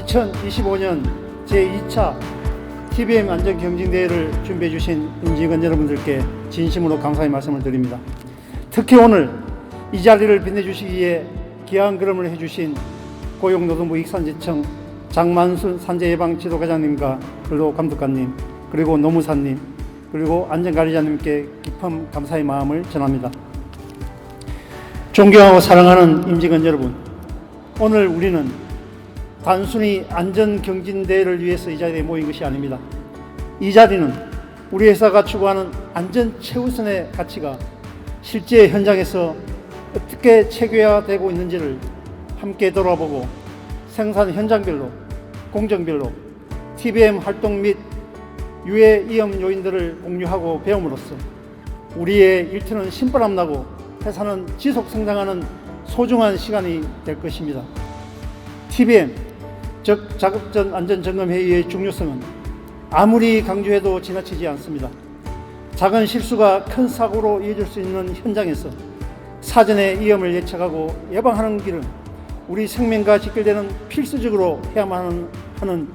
2025년 제2차 TBM 안전경진대회를 준비해 주신 임직원 여러분들께 진심으로 감사의 말씀을 드립니다. 특히 오늘 이 자리를 빛내주시기에 귀한 걸음을 해주신 고용노동부 익산지청 장만순 산재예방지도과장님과 근로감독관님, 그리고 노무사님, 그리고 안전관리자님께 깊은 감사의 마음을 전합니다. 존경하고 사랑하는 임직원 여러분, 오늘 우리는 단순히 안전경진대회를 위해서 이 자리에 모인 것이 아닙니다. 이 자리는 우리 회사가 추구하는 안전 최우선의 가치가 실제 현장에서 어떻게 체계화되고 있는지를 함께 돌아보고 생산 현장별로, 공정별로 TBM 활동 및 유해 위험 요인들을 공유하고 배움으로써 우리의 일터는 신바람 나고 회사는 지속 성장하는 소중한 시간이 될 것입니다. TBM, 즉 작업전 안전점검회의의 중요성은 아무리 강조해도 지나치지 않습니다. 작은 실수가 큰 사고로 이어질 수 있는 현장에서 사전에 위험을 예측하고 예방하는 길은 우리 생명과 직결되는 필수적으로 해야만 하는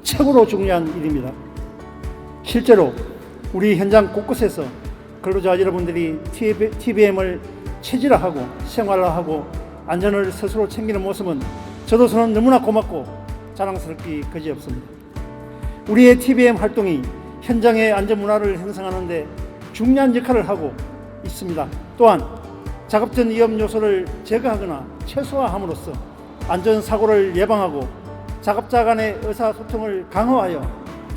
최고로 중요한 일입니다. 실제로 우리 현장 곳곳에서 근로자 여러분들이 TBM을 체질화하고 생활화하고 안전을 스스로 챙기는 모습은 저로서는 너무나 고맙고 자랑스럽기 그지없습니다. 우리의 TBM 활동이 현장의 안전 문화를 형성하는 데 중요한 역할을 하고 있습니다. 또한 작업전 위험 요소를 제거하거나 최소화함으로써 안전사고를 예방하고 작업자 간의 의사소통을 강화하여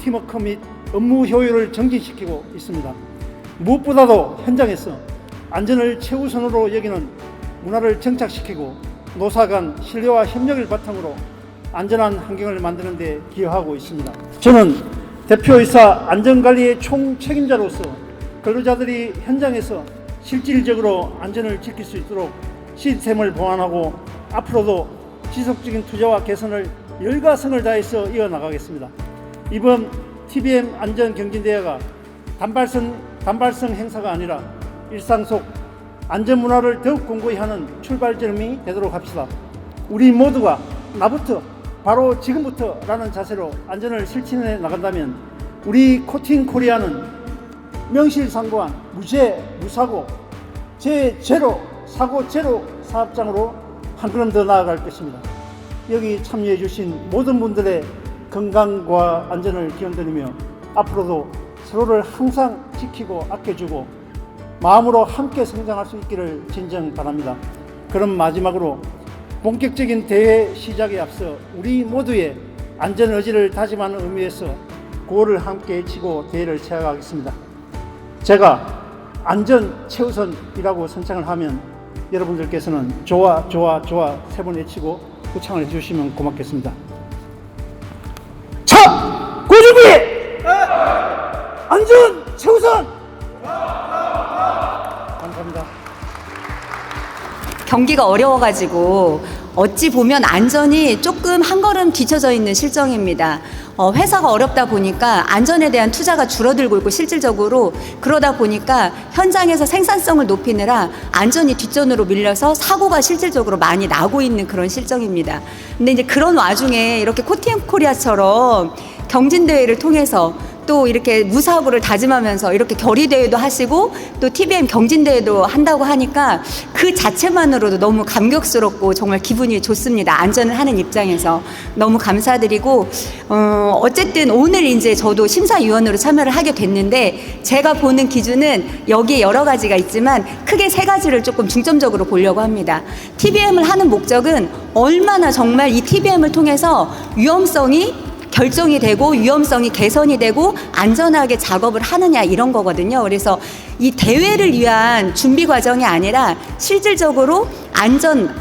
팀워크 및 업무 효율을 증진시키고 있습니다. 무엇보다도 현장에서 안전을 최우선으로 여기는 문화를 정착시키고 노사 간 신뢰와 협력을 바탕으로 안전한 환경을 만드는 데 기여하고 있습니다. 저는 대표이사 안전관리의 총책임자로서 근로자들이 현장에서 실질적으로 안전을 지킬 수 있도록 시스템을 보완하고 앞으로도 지속적인 투자와 개선을 열과성을 다해서 이어나가겠습니다. 이번 TBM 안전경진대회가 단발성 행사가 아니라 일상 속 안전문화를 더욱 공고히 하는 출발점이 되도록 합시다. 우리 모두가 나부터, 바로 지금부터 라는 자세로 안전을 실천해 나간다면 우리 코팅 코리아는 명실상부한 무죄, 무사고, 제로, 사고 제로 사업장으로 한 걸음 더 나아갈 것입니다. 여기 참여해 주신 모든 분들의 건강과 안전을 기원드리며 앞으로도 서로를 항상 지키고 아껴주고 마음으로 함께 성장할 수 있기를 진정 바랍니다. 그럼 마지막으로 본격적인 대회 시작에 앞서 우리 모두의 안전 의지를 다짐하는 의미에서 구호를 함께 외치고 대회를 시작하겠습니다. 제가 안전 최우선이라고 선창을 하면 여러분들께서는 좋아 좋아 좋아 3번 외치고 구창을 해주시면 고맙겠습니다. 차! 고준비! 안전 최우선! 감사합니다. 경기가 어려워가지고 어찌 보면 안전이 조금 한 걸음 뒤쳐져 있는 실정입니다. 회사가 어렵다 보니까 안전에 대한 투자가 줄어들고 있고 실질적으로 그러다 보니까 현장에서 생산성을 높이느라 안전이 뒷전으로 밀려서 사고가 실질적으로 많이 나고 있는 그런 실정입니다. 근데 이제 그런 와중에 이렇게 코팅코리아처럼 경진대회를 통해서 또 이렇게 무사고를 다짐하면서 이렇게 결의대회도 하시고 또 TBM 경진대회도 한다고 하니까 그 자체만으로도 너무 감격스럽고 정말 기분이 좋습니다. 안전을 하는 입장에서 너무 감사드리고 어쨌든 오늘 이제 저도 심사위원으로 참여를 하게 됐는데 제가 보는 기준은 여기에 여러 가지가 있지만 크게 3가지를 조금 중점적으로 보려고 합니다. TBM을 하는 목적은 얼마나 정말 이 TBM을 통해서 위험성이 결정이 되고 위험성이 개선이 되고 안전하게 작업을 하느냐 이런 거거든요. 그래서 이 대회를 위한 준비 과정이 아니라 실질적으로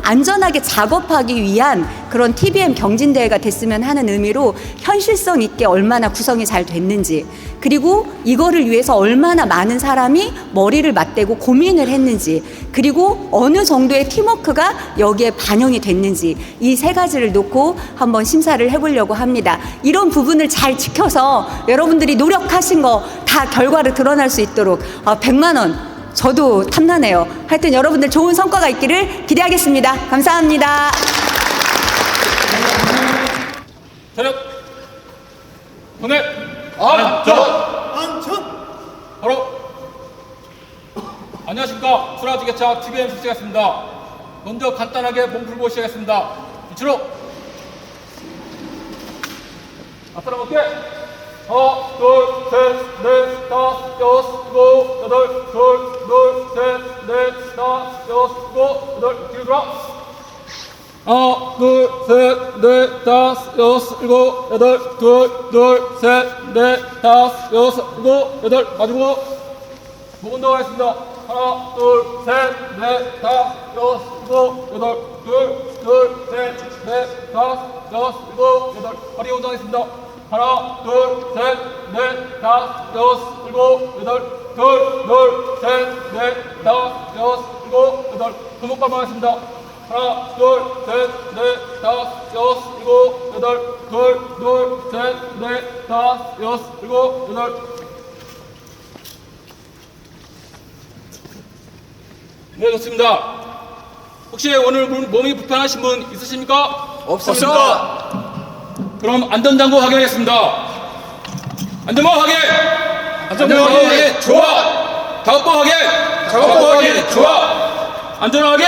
안전하게 작업하기 위한 그런 TBM 경진대회가 됐으면 하는 의미로 현실성 있게 얼마나 구성이 잘 됐는지, 그리고 이거를 위해서 얼마나 많은 사람이 머리를 맞대고 고민을 했는지, 그리고 어느 정도의 팀워크가 여기에 반영이 됐는지, 이 3가지를 놓고 한번 심사를 해보려고 합니다. 이런 부분을 잘 지켜서 여러분들이 노력하신 거 다 결과를 드러날 수 있도록 100만 원 저도 탐나네요. 하여튼 여러분들 좋은 성과가 있기를 기대하겠습니다. 감사합니다. 차렷. 통해. 안전. 바로. 안녕하십니까. 수라지게차 TVM 실시하겠습니다. 먼저 간단하게 몸 풀고 시작하겠습니다. 위치로. 앞으로 어깨. 하나, 둘, 셋, 넷, 다섯, 여섯, 일곱, 여덟, 둘, 셋, 넷, 다섯, 여섯, 일곱, 여덟, 뒤로 돌아. 하나, 둘, 셋, 넷, 다섯, 여섯, 일곱, 여덟, 둘, 셋, 넷, 다섯, 여섯, 일곱, 여덟, 마주보고. 목 운동하겠습니다. 하나, 둘, 셋, 넷, 다섯, 여섯, 일곱, 여덟, 둘, 셋, 넷, 다섯, 여섯, 일곱, 여덟. 허리 운동하겠습니다. 하나, 둘, 셋, 넷, 다섯, 여섯, 일곱, 여덟, 둘, 셋, 넷, 다섯, 여섯, 일곱, 여덟. 손목발 하겠습니다. 하나, 둘, 셋, 넷, 다섯, 여섯, 일곱, 여덟, 둘, 셋, 넷, 다섯, 여섯, 일곱, 여덟. 네, 좋습니다. 혹시 오늘 몸이 불편하신 분 있으십니까? 없습니다. 그럼 안전장구 확인하겠습니다. 안전모 확인! 안전모 확인! 좋아! 작업복 확인! 작업복 확인! 좋아! 안전 확인!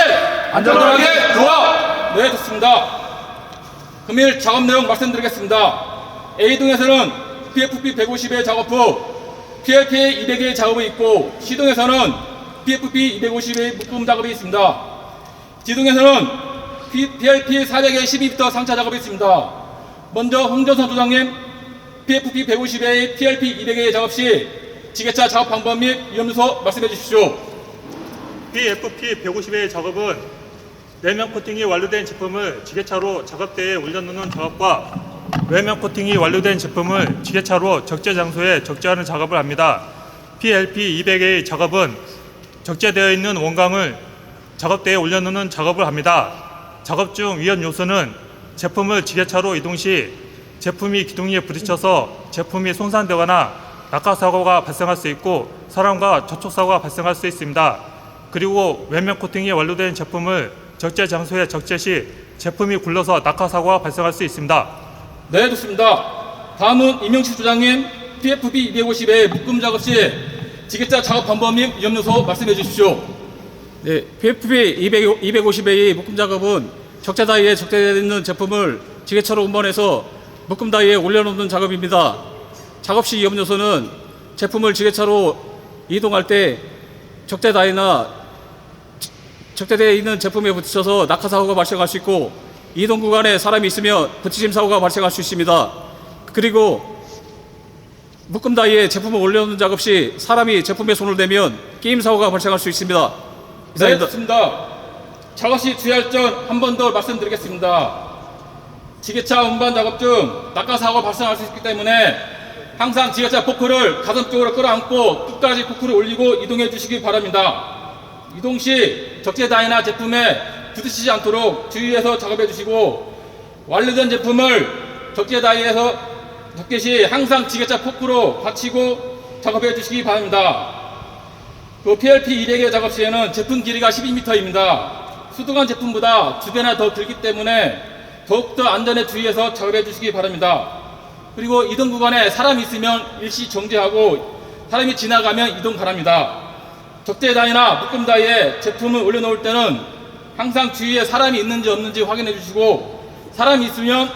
안전 확인! 좋아! 네, 좋습니다. 금일 작업 내용 말씀드리겠습니다. A동에서는 PFP 150의 작업 후 PLP 200의 작업이 있고 C동에서는 PFP 250의 묶음 작업이 있습니다. D동에서는 PLP 400의 12m 상차 작업이 있습니다. 먼저 홍정선 조장님, PFP 150의 PLP 200의 작업 시 지게차 작업 방법 및 위험요소 말씀해 주십시오. PFP 150의 작업은 내면 코팅이 완료된 제품을 지게차로 작업대에 올려놓는 작업과 외면 코팅이 완료된 제품을 지게차로 적재 장소에 적재하는 작업을 합니다. PLP 200의 작업은 적재되어 있는 원광을 작업대에 올려놓는 작업을 합니다. 작업 중 위험 요소는 제품을 지게차로 이동 시 제품이 기둥에 부딪혀서 제품이 손상되거나 낙하사고가 발생할 수 있고 사람과 접촉사고가 발생할 수 있습니다. 그리고 외면 코팅이 완료된 제품을 적재 장소에 적재 시 제품이 굴러서 낙하사고가 발생할 수 있습니다. 네, 좋습니다. 다음은 이명식 조장님, PFP 250의 묶음 작업 시 지게차 작업 방법 및 위험요소 말씀해 주십시오. 네, PFP 250A의 묶음 작업은 적재 다이에 적재되어 있는 제품을 지게차로 운반해서 묶음 다이에 올려놓는 작업입니다. 작업 시 위험 요소는 제품을 지게차로 이동할 때 적재 다이나 적재되어 있는 제품에 부딪혀서 낙하사고가 발생할 수 있고 이동 구간에 사람이 있으면 부딪힘 사고가 발생할 수 있습니다. 그리고 묶음 다이에 제품을 올려놓는 작업 시 사람이 제품에 손을 대면 끼임 사고가 발생할 수 있습니다. 네, 좋습니다. 작업 시 주의할 점 한 번 더 말씀드리겠습니다. 지게차 운반 작업 중 낙하사고가 발생할 수 있기 때문에 항상 지게차 포크를 가슴 쪽으로 끌어안고 끝까지 포크를 올리고 이동해 주시기 바랍니다. 이동 시 적재 다이나 제품에 부딪히지 않도록 주의해서 작업해 주시고 완료된 제품을 적재 다이에서 적재 시 항상 지게차 포크로 받치고 작업해 주시기 바랍니다. 그 PLP 200의 작업 시에는 제품 길이가 12m입니다. 수동한 제품보다 2배나 더 길기 때문에 더욱더 안전에 주의해서 작업해 주시기 바랍니다. 그리고 이동 구간에 사람이 있으면 일시 정지하고 사람이 지나가면 이동 바랍니다. 적재 다이나 묶음 다이에 제품을 올려놓을 때는 항상 주위에 사람이 있는지 없는지 확인해 주시고 사람이 있으면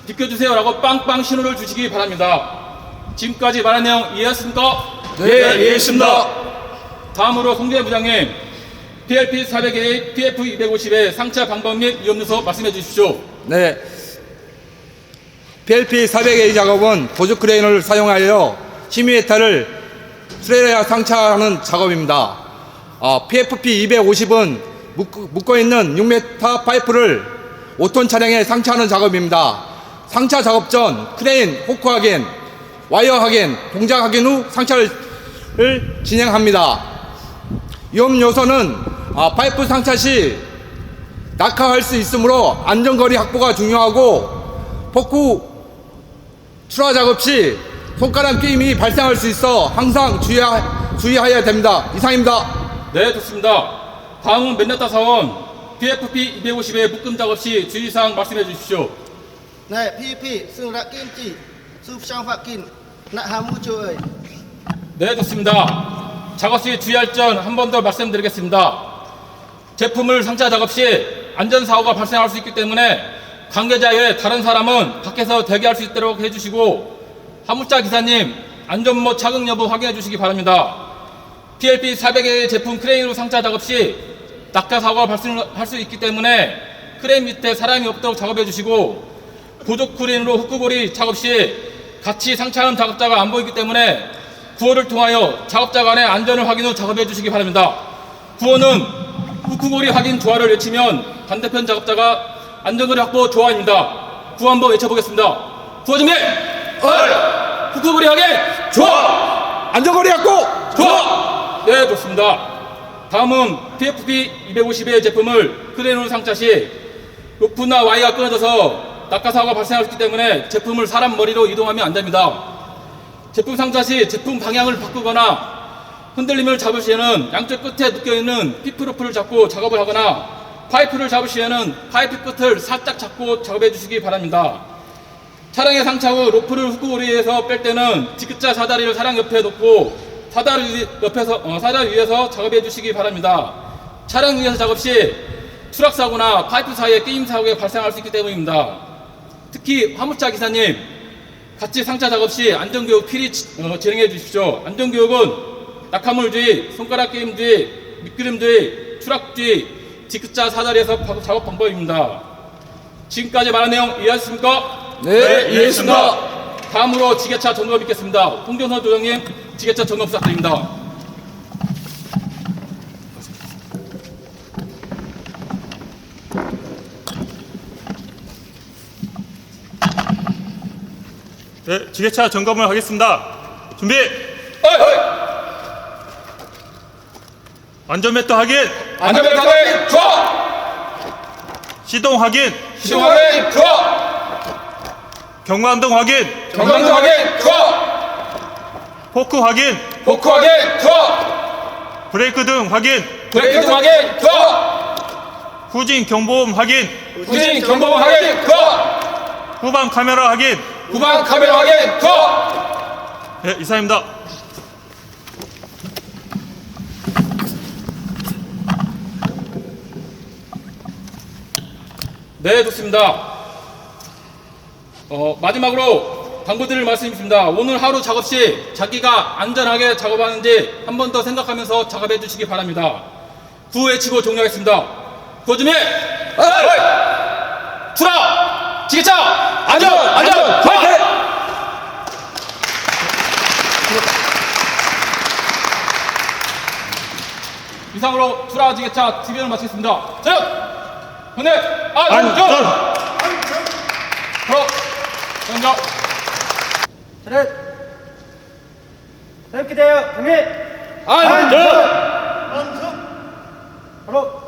비켜주세요 라고 빵빵 신호를 주시기 바랍니다. 지금까지 말한 내용 이해하셨습니까? 네, 이해했습니다. 다음으로 송재 부장님, PLP 400의 PF 250의 상차 방법 및 위험요소 말씀해 주십시오. 네. PLP 400A 작업은 보조 크레인을 사용하여 12m를 트레일러 상차하는 작업입니다. PFP 250은 묶어있는 6m 파이프를 5톤 차량에 상차하는 작업입니다. 상차 작업 전 크레인, 호크 확인, 와이어 확인, 동작 확인 후 상차를 진행합니다. 위험 요소는 파이프 상차 시 낙하할 수 있으므로 안전거리 확보가 중요하고 포크 출하 작업 시 손가락 끼임이 발생할 수 있어 항상 주의해야 됩니다. 이상입니다. 네, 좋습니다. 다음은 맨나타 사원 PFP 250의 묶음 작업 시 주의사항 말씀해 주십시오. Này, PFP, xương rạ kim chỉ, sư sang phạt kim, nạ hàm mu chơi. 네, 좋습니다. 작업 시 주의할 점 한 번 더 말씀드리겠습니다. 제품을 상차 작업 시 안전사고가 발생할 수 있기 때문에 관계자 외 다른 사람은 밖에서 대기할 수 있도록 해주시고 화물차 기사님 안전모 착용 여부 확인해 주시기 바랍니다. PLP 400의 제품 크레인으로 상차 작업 시 낙하사고가 발생할 수 있기 때문에 크레인 밑에 사람이 없도록 작업해 주시고 보조 크레인으로 훅구고리 작업 시 같이 상차하는 작업자가 안 보이기 때문에 구호를 통하여 작업자 간의 안전을 확인 후 작업해 주시기 바랍니다. 구호는 훅구고리 확인 조화를 외치면 반대편 작업자가 안전거리 확보 조화입니다. 구호 한번 외쳐보겠습니다. 구호 준비! 훅구고리 확인 조화! 안전거리 갖고 조화! 네, 좋습니다. 다음은 PFP 250의 제품을 크레인으로 상차 시 로프나 와이가 끊어져서 낙하사고가 발생할 수 있기 때문에 제품을 사람 머리로 이동하면 안 됩니다. 제품 상차 시 제품 방향을 바꾸거나 흔들림을 잡을 시에는 양쪽 끝에 묶여있는 피프로프를 잡고 작업을 하거나 파이프를 잡을 시에는 파이프 끝을 살짝 잡고 작업해 주시기 바랍니다. 차량의 상차 후 로프를 훅구고리에서 뺄 때는 D자 사다리를 차량 옆에 놓고 사다리 위에서 작업해 주시기 바랍니다. 차량 위에서 작업 시 추락사고나 파이프 사이에 끼임 사고가 발생할 수 있기 때문입니다. 특히 화물차 기사님 같이 상차 작업 시 안전교육 필히 진행해 주십시오. 안전교육은 낙하물주의, 손가락 게임주의, 미끄럼주의, 추락주의, D자 사다리에서 작업 방법입니다. 지금까지 말한 내용 이해하셨습니까? 네, 이해했습니다. 다음으로 지게차 점검 있겠습니다. 홍정선 조장님, 지게차 점검 부탁드립니다. 네, 지게차 점검을 하겠습니다. 준비! 안전벨트 확인! 안전벨트 확인, 좋아! 시동 확인! 시동 확인, 좋아! 경광등 확인! 경광등 확인, 좋아! 포크 확인! 포크 확인, 좋아! 브레이크 등 확인! 브레이크 등 확인, 좋아! 후진 경보음 확인! 후진 경보음 확인, 좋아! 후방 카메라 확인! 후방 카메라 확인, 좋아! 네, 이상입니다. 네, 좋습니다. 마지막으로 당부드릴 말씀이 있습니다. 오늘 하루 작업 시 자기가 안전하게 작업하는지 한 번 더 생각하면서 작업해 주시기 바랍니다. 구호 외치고 종료하겠습니다. 구호 준비! 출하! 지게차! 안전! 화이팅! 이상으로 출하 지게차 TV를 마치겠습니다. 자! 근데 안전! 바로 정정! 차렷! 새롭게 되어 경례! 바로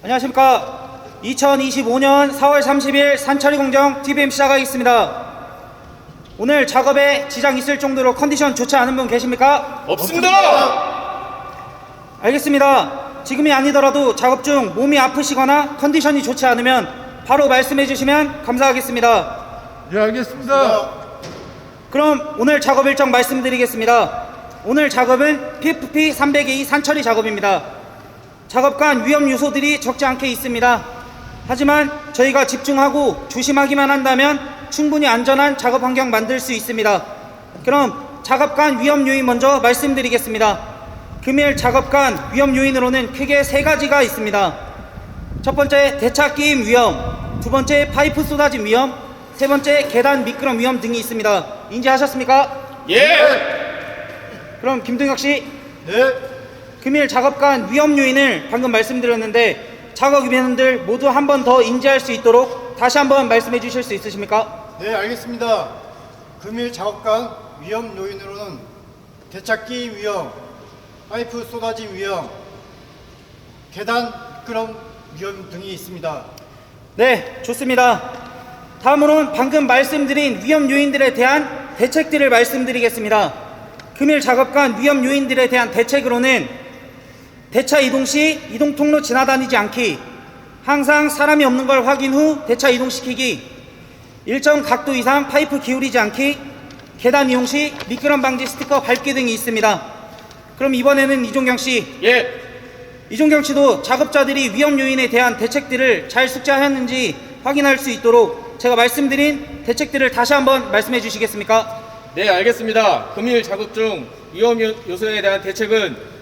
안녕하십니까. 2025년 4월 30일 산처리 공정 TBM 시작하겠습니다. 오늘 작업에 지장 있을 정도로 컨디션 좋지 않은 분 계십니까? 없습니다! 알겠습니다. 지금이 아니더라도 작업 중 몸이 아프시거나 컨디션이 좋지 않으면 바로 말씀해 주시면 감사하겠습니다. 예, 알겠습니다. 그럼 오늘 작업 일정 말씀드리겠습니다. 오늘 작업은 PFP 300A 산처리 작업입니다. 작업 간 위험 요소들이 적지 않게 있습니다. 하지만 저희가 집중하고 조심하기만 한다면 충분히 안전한 작업 환경 만들 수 있습니다. 그럼 작업 간 위험 요인 먼저 말씀드리겠습니다. 금일 작업 간 위험 요인으로는 크게 3가지가 있습니다. 첫 번째, 대차 끼임 위험, 두 번째, 파이프 쏟아짐 위험, 세 번째, 계단 미끄럼 위험 등이 있습니다. 인지하셨습니까? 예! 그럼 김동혁 씨. 네. 금일 작업 간 위험 요인을 방금 말씀드렸는데 작업 위원들 모두 한 번 더 인지할 수 있도록 다시 한번 말씀해 주실 수 있으십니까? 네, 알겠습니다. 금일 작업간 위험 요인으로는 대차 끼임 위험, 파이프 쏟아짐 위험, 계단 미끄럼 위험 등이 있습니다. 네, 좋습니다. 다음으로는 방금 말씀드린 위험 요인들에 대한 대책들을 말씀드리겠습니다. 금일 작업간 위험 요인들에 대한 대책으로는 대차 이동 시 이동 통로 지나다니지 않기, 항상 사람이 없는 걸 확인 후 대차 이동시키기, 일정 각도 이상 파이프 기울이지 않기, 계단 이용 시 미끄럼 방지 스티커 밟기 등이 있습니다. 그럼 이번에는 이종경 씨. 예. 이종경 씨도 작업자들이 위험 요인에 대한 대책들을 잘 숙지하였는지 확인할 수 있도록 제가 말씀드린 대책들을 다시 한번 말씀해 주시겠습니까? 네, 알겠습니다. 금일 작업 중 위험 요소에 대한 대책은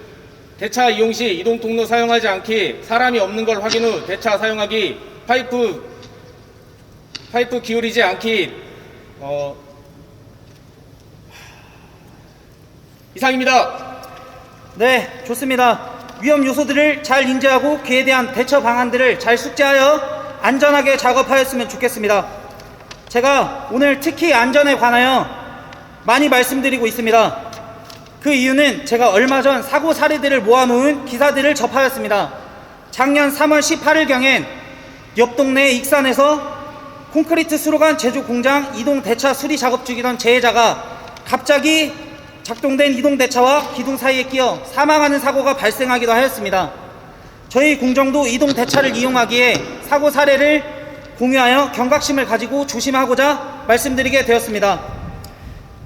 대차 이용 시 이동 통로 사용하지 않기, 사람이 없는 걸 확인 후 대차 사용하기, 파이프 기울이지 않기, 이상입니다. 네, 좋습니다. 위험 요소들을 잘 인지하고 그에 대한 대처 방안들을 잘 숙지하여 안전하게 작업하였으면 좋겠습니다. 제가 오늘 특히 안전에 관하여 많이 말씀드리고 있습니다. 그 이유는 제가 얼마 전 사고 사례들을 모아놓은 기사들을 접하였습니다. 작년 3월 18일경엔 옆 동네 익산에서 콘크리트 수로관 제조 공장 이동 대차 수리 작업 중이던 재해자가 갑자기 작동된 이동 대차와 기둥 사이에 끼어 사망하는 사고가 발생하기도 하였습니다. 저희 공정도 이동 대차를 이용하기에 사고 사례를 공유하여 경각심을 가지고 조심하고자 말씀드리게 되었습니다.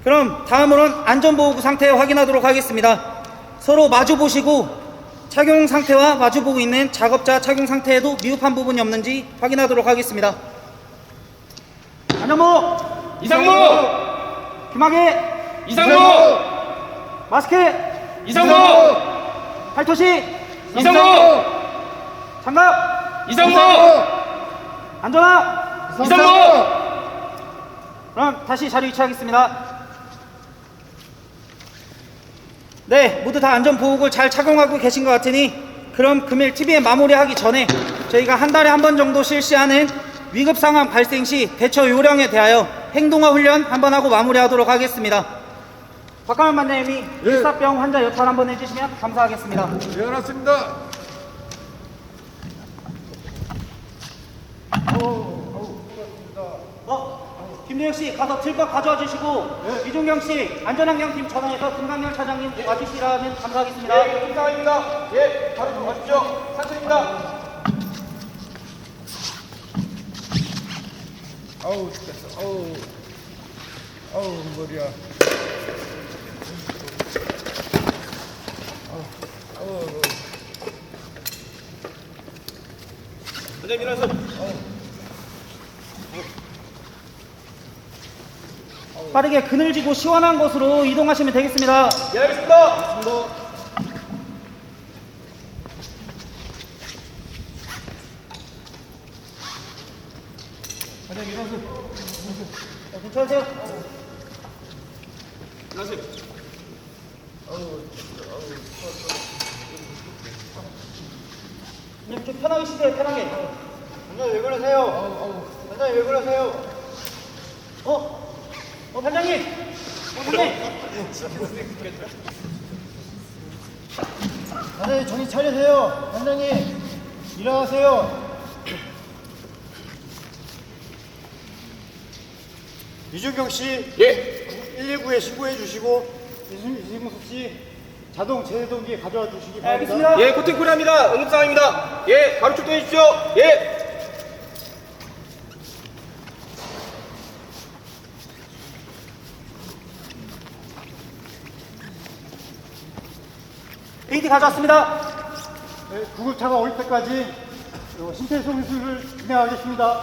그럼 다음으로는 안전보호구 상태 확인하도록 하겠습니다. 서로 마주보시고 착용 상태와 마주보고 있는 작업자 착용 상태에도 미흡한 부분이 없는지 확인하도록 하겠습니다. 안전모! 이상무! 귀마개! 이상무! 마스크! 이상무! 팔토시! 이상무! 장갑! 이상무! 안전화! 이상무! 그럼 다시 자리 위치하겠습니다. 네, 모두 다 안전보호구를 잘 착용하고 계신 것 같으니 그럼 금일 TV에 마무리하기 전에 저희가 한 달에 한 번 정도 실시하는 위급상황 발생 시 대처 요령에 대하여 행동화 훈련 한번 하고 마무리하도록 하겠습니다. 박가면 반장님이 일사병 환자 여탈 한번 해주시면 감사하겠습니다. 네, 알았습니다. 김도영 씨 가서 틀것 가져와 주시고 이종경 씨 안전환경팀 전화해서 김강렬 차장님 와주시라면 감사하겠습니다. 네, 감사합니다. 예, 바로 좀 가십시오. 산책입니다. 아우 죽겠어. 아우 머리야. 선생님 일어나서. 빠르게 그늘지고 시원한 곳으로 이동하시면 되겠습니다. 예, 알겠습니다. 괜찮으세요? 그냥 좀 편하게 쉬세요, 편하게. 반장님 왜 그러세요? 반장님 왜 그러세요? 반장님! 반장님! 반장님 정신 차리세요. 반장님 일어나세요. 이준경 씨, 예. 119에 신고해 주시고 이승숙 씨 자동 제동기 가져와 주시기 바랍니다. 알겠습니다. 예, 코팅쿨합니다. 응급상황입니다. 예, 바로 출동해 주십시오. 예. AD 가져왔습니다. 네, 구급차가 올 때까지 심폐소생술을 진행하겠습니다.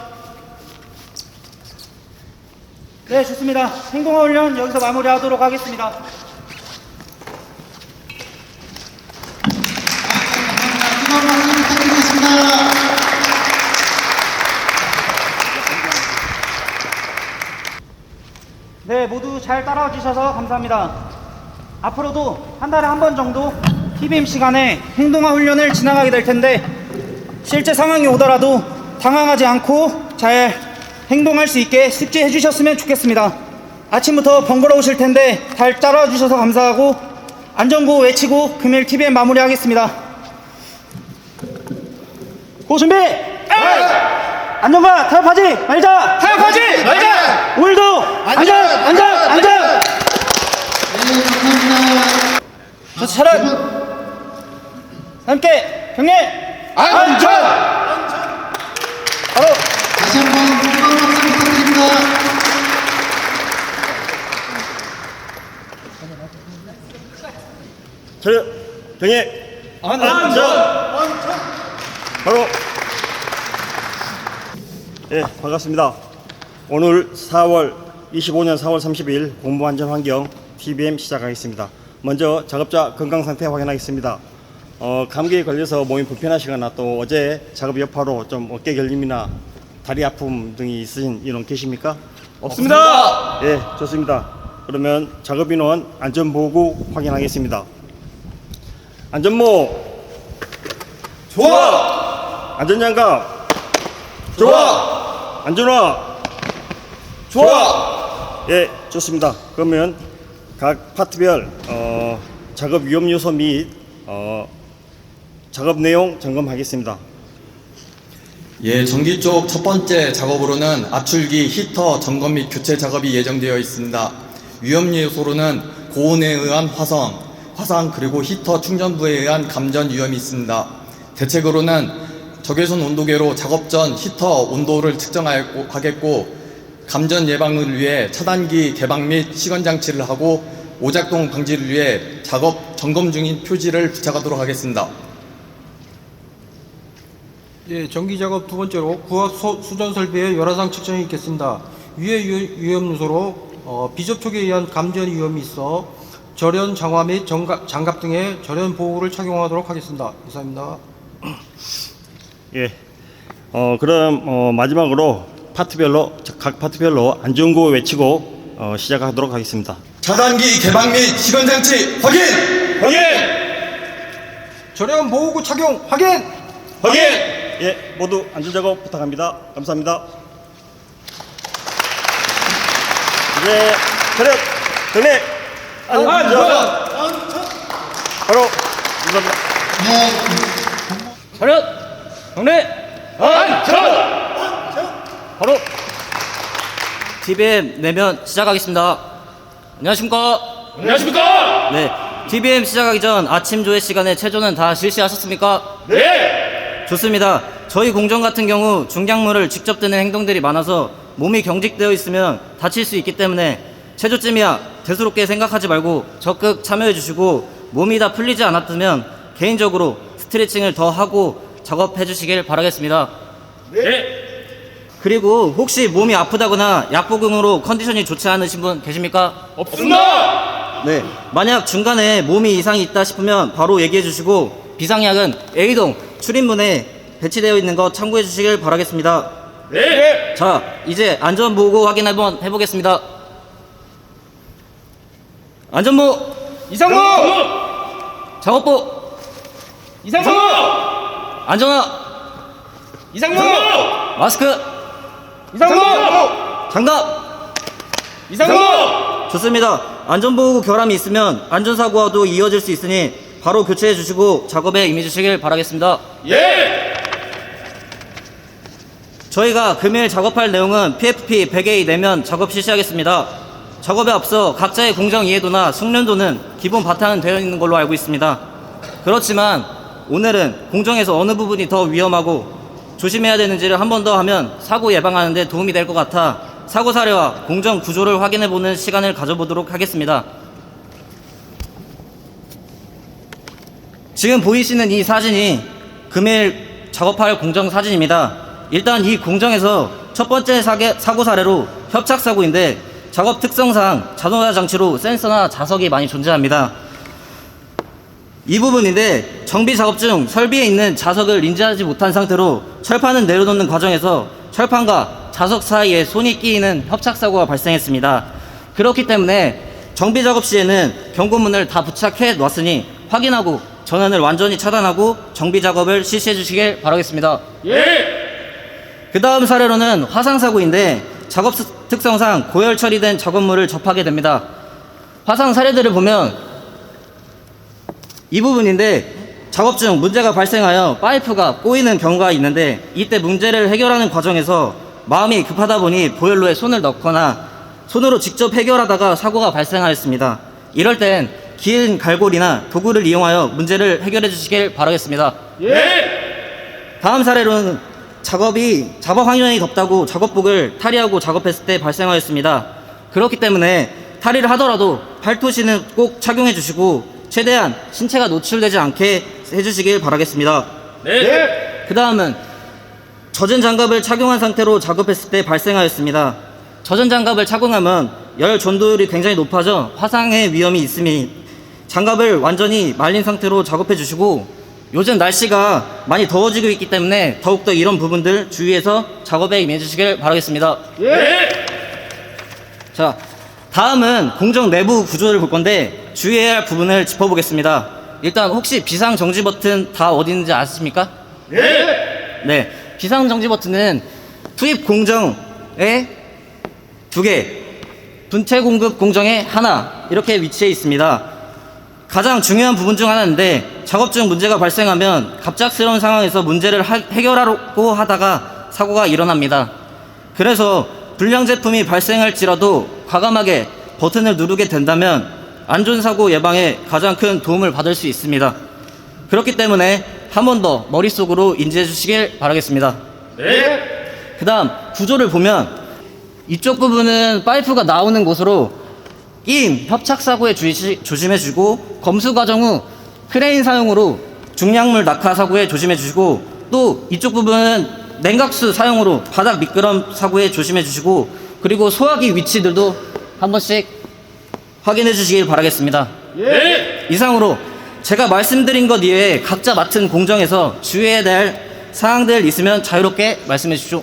네, 좋습니다. 행동화 훈련 여기서 마무리하도록 하겠습니다. 네, 모두 잘 따라와 주셔서 감사합니다. 앞으로도 한 달에 한 번 정도 TBM 시간에 행동화 훈련을 진행하게 될 텐데 실제 상황이 오더라도 당황하지 않고 잘 행동할 수 있게 숙지해 주셨으면 좋겠습니다. 아침부터 번거로우실 텐데 잘 따라와 주셔서 감사하고 안전구호 외치고 금일 TBM 마무리하겠습니다. 고 준비! 안전과 타협하지 말자! 타협하지 말자! 오늘도 안전! 저 차렷! 함께 경례! 안전! 차렷 경례 안전 바로 예 반갑습니다. 오늘 25년 4월 30일 공무안전환경 TBM 시작하겠습니다. 먼저 작업자 건강 상태 확인하겠습니다. 감기에 걸려서 몸이 불편하시거나 또 어제 작업 여파로 좀 어깨 결림이나 다리 아픔 등이 있으신 인원 계십니까? 없습니다. 예, 좋습니다. 그러면 작업 인원 안전보고 확인하겠습니다. 안전모 좋아. 안전장갑 좋아. 안전화 좋아. 예, 좋습니다. 그러면 각 파트별 작업 위험 요소 및 작업 내용 점검하겠습니다. 예, 전기 쪽 첫 번째 작업으로는 압출기, 히터 점검 및 교체 작업이 예정되어 있습니다. 위험 요소로는 고온에 의한 화상 그리고 히터 충전부에 의한 감전 위험이 있습니다. 대책으로는 적외선 온도계로 작업 전 히터 온도를 측정하겠고 감전 예방을 위해 차단기 개방 및 시건 장치를 하고 오작동 방지를 위해 작업 점검 중인 표지를 부착하도록 하겠습니다. 예, 전기 작업 두 번째로 구화 수전 설비의 열화상 측정이 있겠습니다. 위의 위험 요소로 비접촉에 의한 감전 위험이 있어 절연 장화 및 장갑 등의 절연 보호를 착용하도록 하겠습니다. 이상입니다. 예. 그럼 마지막으로 각 파트별로 안전구호 외치고 시작하도록 하겠습니다. 차단기 개방 및 시건 장치 확인! 절연 보호구 착용 확인! 예, 모두 안전작업 부탁합니다. 감사합니다. 이제 차렷 경례 안전 바로 감사합니다. 차렷! 경례! 바로 TBM 내면 시작하겠습니다. 안녕하십니까? 안녕하십니까? 네, TBM 시작하기 전 아침 조회 시간에 체조는 다 실시하셨습니까? 네. 좋습니다. 저희 공정 같은 경우 중량물을 직접 드는 행동들이 많아서 몸이 경직되어 있으면 다칠 수 있기 때문에 체조쯤이야 대수롭게 생각하지 말고 적극 참여해 주시고 몸이 다 풀리지 않았다면 개인적으로 스트레칭을 더 하고 작업해 주시길 바라겠습니다. 네. 그리고 혹시 몸이 아프다거나 약복용으로 컨디션이 좋지 않으신 분 계십니까? 없습니다. 네. 만약 중간에 몸이 이상이 있다 싶으면 바로 얘기해 주시고 비상약은 A동 출입문에 배치되어 있는 것 참고해 주시길 바라겠습니다. 네. 자, 이제 안전보고 확인 한번 해보겠습니다. 안전모 이상무. 작업복 이상무. 안전화 이상무. 마스크 이상무. 장갑 이상무. 좋습니다. 안전보호구 결함이 있으면 안전사고와도 이어질 수 있으니 바로 교체해 주시고 작업에 임해 주시길 바라겠습니다. 예. 저희가 금일 작업할 내용은 PFP 100A 내면 작업 실시하겠습니다. 작업에 앞서 각자의 공정 이해도나 숙련도는 기본 바탕은 되어 있는 걸로 알고 있습니다. 그렇지만 오늘은 공정에서 어느 부분이 더 위험하고 조심해야 되는지를 한 번 더 하면 사고 예방하는 데 도움이 될 것 같아 사고 사례와 공정 구조를 확인해 보는 시간을 가져보도록 하겠습니다. 지금 보이시는 이 사진이 금일 작업할 공정 사진입니다. 일단 이 공정에서 첫 번째 사고 사례로 협착 사고인데 작업 특성상 자동화 장치로 센서나 자석이 많이 존재합니다. 이 부분인데 정비 작업 중 설비에 있는 자석을 인지하지 못한 상태로 철판을 내려놓는 과정에서 철판과 자석 사이에 손이 끼이는 협착 사고가 발생했습니다. 그렇기 때문에 정비 작업 시에는 경고문을 다 부착해 놨으니 확인하고 전원을 완전히 차단하고 정비 작업을 실시해 주시길 바라겠습니다. 예. 그 다음 사례로는 화상 사고인데 작업 특성상 고열 처리된 작업물을 접하게 됩니다. 화상 사례들을 보면 이 부분인데 작업 중 문제가 발생하여 파이프가 꼬이는 경우가 있는데 이때 문제를 해결하는 과정에서 마음이 급하다 보니 보일러에 손을 넣거나 손으로 직접 해결하다가 사고가 발생하였습니다. 이럴 땐 긴 갈고리나 도구를 이용하여 문제를 해결해 주시길 바라겠습니다. 예. 다음 사례로는 작업 환경이 덥다고 작업복을 탈의하고 작업했을 때 발생하였습니다. 그렇기 때문에 탈의를 하더라도 팔토시는 꼭 착용해 주시고 최대한 신체가 노출되지 않게 해주시길 바라겠습니다. 네. 그 다음은 젖은 장갑을 착용한 상태로 작업했을 때 발생하였습니다. 젖은 장갑을 착용하면 열 전도율이 굉장히 높아져 화상의 위험이 있으니 장갑을 완전히 말린 상태로 작업해 주시고, 요즘 날씨가 많이 더워지고 있기 때문에 더욱더 이런 부분들 주의해서 작업에 임해 주시길 바라겠습니다. 네. 자, 다음은 공정 내부 구조를 볼 건데 주의해야 할 부분을 짚어보겠습니다. 일단 혹시 비상정지 버튼 다 어디 있는지 아십니까? 네, 비상정지 버튼은 투입 공정에 2개, 분체 공급 공정에 하나 이렇게 위치해 있습니다. 가장 중요한 부분 중 하나인데 작업 중 문제가 발생하면 갑작스러운 상황에서 문제를 해결하려고 하다가 사고가 일어납니다. 그래서 불량 제품이 발생할지라도 과감하게 버튼을 누르게 된다면 안전사고 예방에 가장 큰 도움을 받을 수 있습니다. 그렇기 때문에 한 번 더 머릿속으로 인지해 주시길 바라겠습니다. 네. 그 다음 구조를 보면 이쪽 부분은 파이프가 나오는 곳으로 끼임, 협착 사고에 조심해 주시고, 검수 과정 후 크레인 사용으로 중량물 낙하 사고에 조심해 주시고, 또 이쪽 부분은 냉각수 사용으로 바닥 미끄럼 사고에 조심해 주시고, 그리고 소화기 위치들도 한 번씩 확인해 주시길 바라겠습니다. 네. 이상으로 제가 말씀드린 것 이외에 각자 맡은 공정에서 주의해야 될 사항들 있으면 자유롭게 말씀해 주십시오.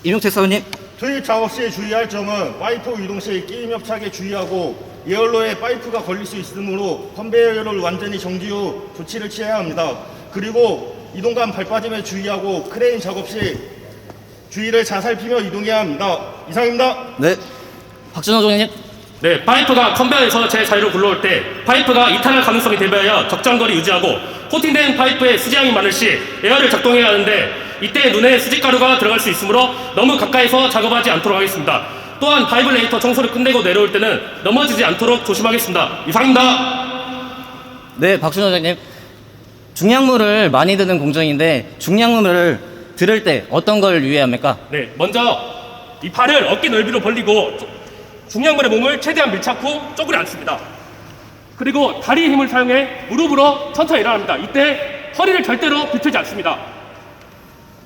임용택 사원님. 투입 작업 시에 주의할 점은 파이프 이동 시 끼임 협착에 주의하고 예열로에 파이프가 걸릴 수 있으므로 컨베이어를 완전히 정지 후 조치를 취해야 합니다. 그리고 이동간 발 빠짐에 주의하고 크레인 작업 시 주의를 잘 살피며 이동해야 합니다. 이상입니다. 네. 박준호 총장님. 네, 파이프가 컨베이어에서 제 자리로 굴러올 때 파이프가 이탈할 가능성이 대비하여 적정 거리 유지하고, 코팅된 파이프에 수지향이 많을 시 에어를 작동해야 하는데 이때 눈에 수지가루가 들어갈 수 있으므로 너무 가까이서 작업하지 않도록 하겠습니다. 또한 바이브레이터 청소를 끝내고 내려올 때는 넘어지지 않도록 조심하겠습니다. 이상입니다. 네, 박준호 총장님. 중량물을 많이 드는 공정인데 중량물을 들을 때 어떤 걸 유의해야 합니까? 네, 먼저 이 팔을 어깨 넓이로 벌리고 중량물의 몸을 최대한 밀착 후 쪼그려 앉습니다. 그리고 다리 힘을 사용해 무릎으로 천천히 일어납니다. 이때 허리를 절대로 비틀지 않습니다.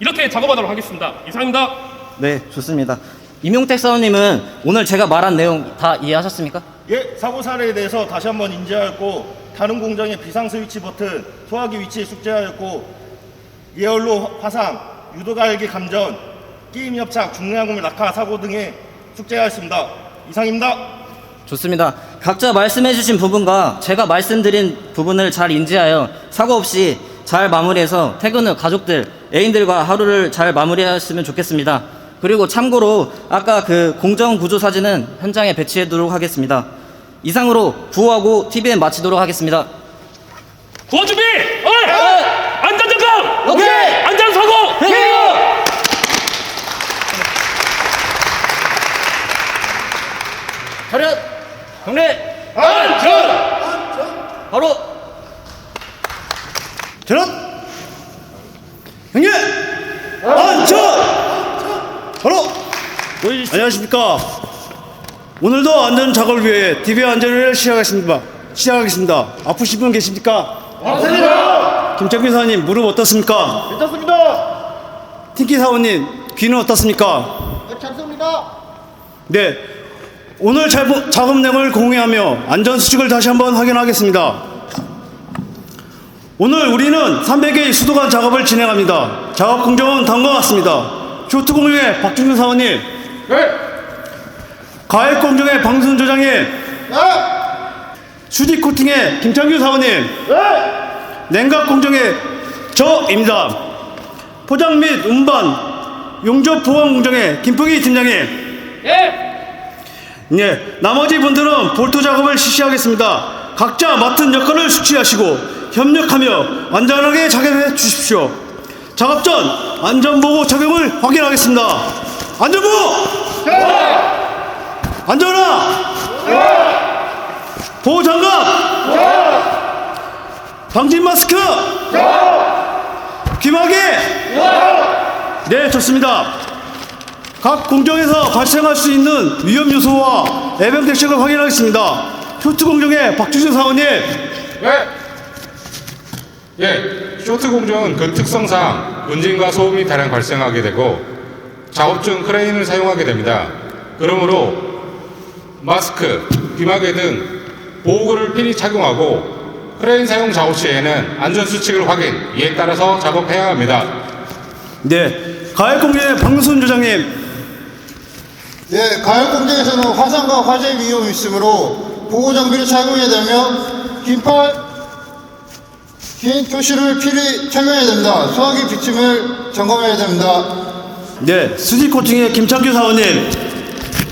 이렇게 작업하도록 하겠습니다. 이상입니다. 네, 좋습니다. 임용택 사원님은 오늘 제가 말한 내용 다 이해하셨습니까? 예, 사고 사례에 대해서 다시 한번 인지하였고, 다른 공정의 비상 스위치 버튼, 소화기 위치에 숙제하였고, 예열로 화상, 유도갈기 감전, 끼임 협착, 중량물 낙하 사고 등에 숙제하였습니다. 이상입니다. 좋습니다. 각자 말씀해 주신 부분과 제가 말씀드린 부분을 잘 인지하여 사고 없이 잘 마무리해서 퇴근 후 가족들, 애인들과 하루를 잘 마무리하셨으면 좋겠습니다. 그리고 참고로 아까 그 공정 구조 사진은 현장에 배치해 두도록 하겠습니다. 이상으로 구호하고 TVN 마치도록 하겠습니다. 구호 준비! 안전점검! 오케이! 안전사고! 차렷! 경례! 바로! 전원 경례 안전 바로 안녕하십니까. 오늘도 안전 작업을 위해 TV 안전을 시작하겠습니다. 아프신 분 계십니까? 없습니다. 김창균 사원님 무릎 어떻습니까? 괜찮습니다. 틴키 사원님 귀는 어떻습니까? 괜찮습니다. 네, 오늘 작업 내용을 공유하며 안전 수칙을 다시 한번 확인하겠습니다. 오늘 우리는 300개의 수도관 작업을 진행합니다. 작업 공정은 다음과 같습니다. 쇼트 공정의 박준준 사원님, 가액 공정의 방순 조장님, 수직 코팅의 김창규 사원님, 냉각 공정의 저입니다. 포장 및 운반, 용접 보관 공정의 김풍희 팀장님. 네, 나머지 분들은 볼트 작업을 실시하겠습니다. 각자 맡은 역할을 숙지하시고 협력하며 안전하게 작업해 주십시오. 작업 전 안전보호 착용을 확인하겠습니다. 안전보호! 안전화! 보호장갑! 방진 마스크! 귀마개! 네, 좋습니다. 각 공정에서 발생할 수 있는 위험 요소와 예방 대책을 확인하겠습니다. 쇼트 공정의 박주준 사원님. 쇼트 공정은 그 특성상 은진과 소음이 다량 발생하게 되고 작업 중 크레인을 사용하게 됩니다. 그러므로 마스크, 귀마개 등 보호구를 필히 착용하고 크레인 사용 작업 시에는 안전수칙을 확인, 이에 따라서 작업해야 합니다. 네, 가해공정의 박문순 조장님. 예, 가열 공정에서는 화상과 화재 위험이 있으므로 보호 장비를 착용해야 되며 긴 표시를 필히 착용해야 됩니다. 소화기 비침을 점검해야 됩니다. 네, 수지 코팅의 김창규 사원님.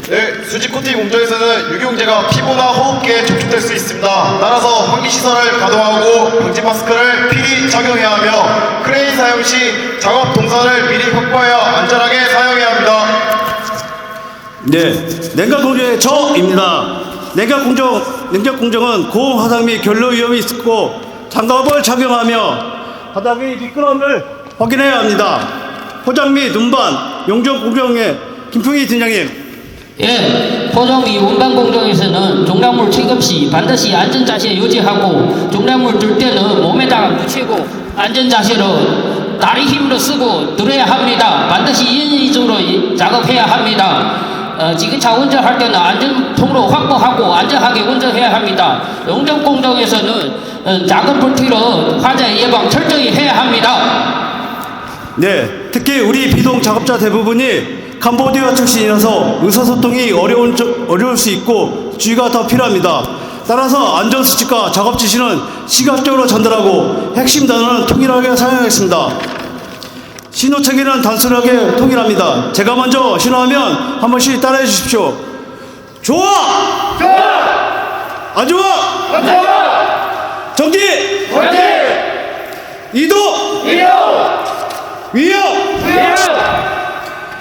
네, 수지 코팅 공정에서는 유기용제가 피부나 호흡기에 접촉될 수 있습니다. 따라서 환기시설을 가동하고 방지 마스크를 필히 착용해야 하며 크레인 사용 시 작업 동선을 미리 확보하여 안전하게 사용해야 합니다. 네, 냉각 공정의 저입니다. 냉각 공정은 고온 화상 및 결로 위험이 있고 장갑을 착용하며 바닥의 미끄럼을 확인해야 합니다. 포장 및 운반 용접 공정의 김풍희 팀장님. 예, 포장 및 운반 공정에서는 종량물 취급 시 반드시 안전자세 유지하고 종량물 들 때는 몸에다가 묻히고 안전자세로 다리 힘으로 쓰고 들어야 합니다. 반드시 인위적으로 작업해야 합니다. 지게차 운전할 때는 안전통로 확보하고 안전하게 운전해야 합니다. 용접 공정에서는 작은 불길로 화재 예방 철저히 해야 합니다. 네, 특히 우리 비동 작업자 대부분이 캄보디아 출신이라서 의사소통이 어려울 수 있고 주의가 더 필요합니다. 따라서 안전수칙과 작업 지시는 시각적으로 전달하고 핵심 단어는 통일하게 사용하겠습니다. 신호체계는 단순하게 통일합니다. 제가 먼저 신호하면 한 번씩 따라해 주십시오. 좋아! 좋아! 안 좋아? 안 좋아! 정지! 정지! 이동! 이동! 위협! 위협!